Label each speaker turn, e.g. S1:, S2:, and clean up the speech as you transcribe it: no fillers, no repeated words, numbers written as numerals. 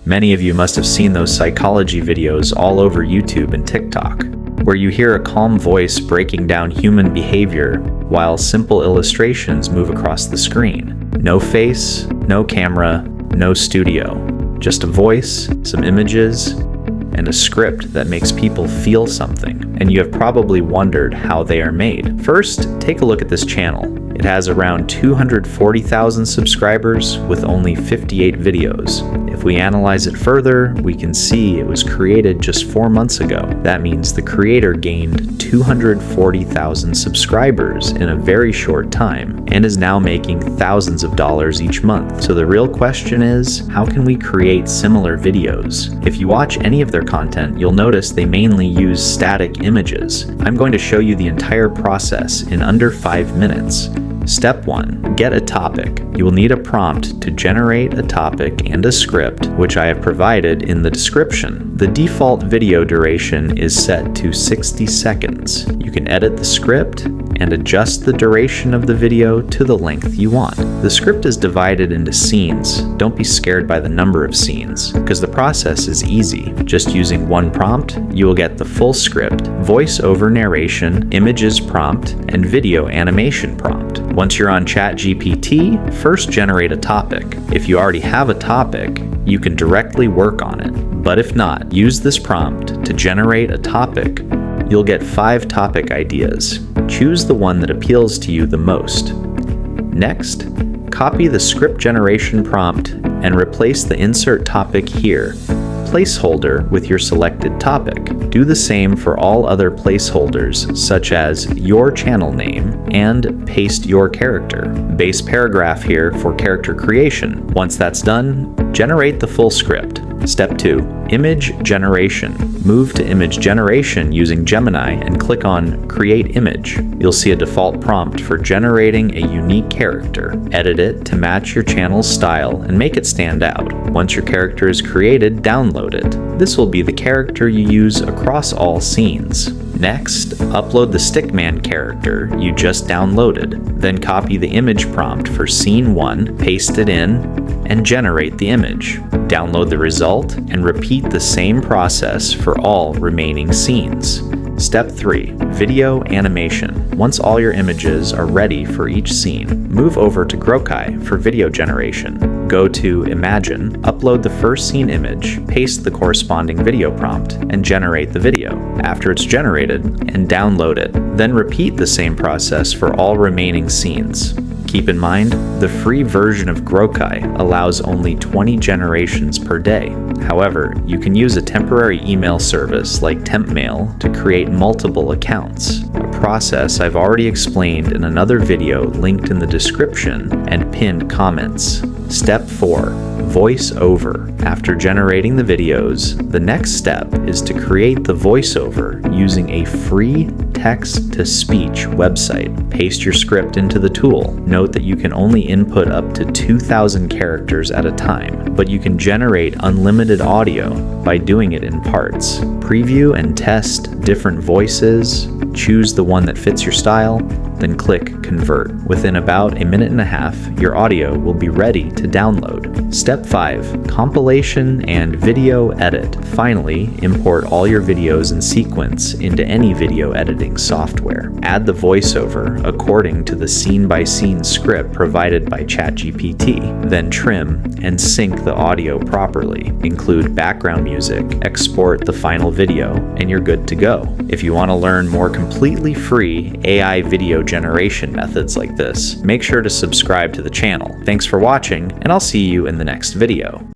S1: Many of you must have seen those psychology videos all over YouTube and TikTok, where you hear a calm voice breaking down human behavior while simple illustrations move across the screen. No face, no camera, no studio. Just a voice, some images, and a script that makes people feel something. And you have probably wondered how they are made. First, take a look at this channel. It has around 240,000 subscribers with only 58 videos. If we analyze it further, we can see it was created just 4 months ago. That means the creator gained 240,000 subscribers in a very short time and is now making thousands of dollars each month. So the real question is, how can we create similar videos? If you watch any of their content, you'll notice they mainly use static images. I'm going to show you the entire process in under 5 minutes. Step 1. Get a topic. You will need a prompt to generate a topic and a script, which I have provided in the description. The default video duration is set to 60 seconds. You can edit the script and adjust the duration of the video to the length you want. The script is divided into scenes. Don't be scared by the number of scenes, because the process is easy. Just using one prompt, you will get the full script, voice-over narration, images prompt, and video animation prompt. Once you're on ChatGPT, first generate a topic. If you already have a topic, you can directly work on it. But if not, use this prompt to generate a topic. You'll get 5 topic ideas. Choose the one that appeals to you the most. Next, copy the script generation prompt and replace the insert topic here, placeholder, with your selected topic. Do the same for all other placeholders, such as your channel name, and paste your character. Base paragraph here for character creation. Once that's done, generate the full script. Step 2. Image generation. Move to image generation using Gemini and click on Create Image. You'll see a default prompt for generating a unique character. Edit it to match your channel's style and make it stand out. Once your character is created, download it. This will be the character you use across all scenes. Next, upload the stickman character you just downloaded. Then copy the image prompt for scene 1, paste it in, and generate the image. Download the result and repeat the same process for all remaining scenes. Step 3. Video animation. Once all your images are ready for each scene, move over to Grokai for video generation. Go to Imagine, upload the first scene image, paste the corresponding video prompt, and generate the video. After it's generated, and download it. Then repeat the same process for all remaining scenes. Keep in mind, the free version of Grokai allows only 20 generations per day. However, you can use a temporary email service like TempMail to create multiple accounts, a process I've already explained in another video linked in the description and pinned comments. Step 4. Voice-over. After generating the videos, the next step is to create the voiceover using a free text-to-speech website. Paste your script into the tool. Note that you can only input up to 2,000 characters at a time, but you can generate unlimited audio by doing it in parts. Preview and test different voices, choose the one that fits your style, then click Convert. Within about 1.5 minutes, your audio will be ready to download. Step 5. Compilation and video edit. Finally, import all your videos in sequence into any video editing software. Add the voiceover according to the scene-by-scene script provided by ChatGPT. Then trim and sync the audio properly. Include background music, export the final video, and you're good to go. If you want to learn more completely free AI video generation methods like this, make sure to subscribe to the channel. Thanks for watching, and I'll see you in the next video.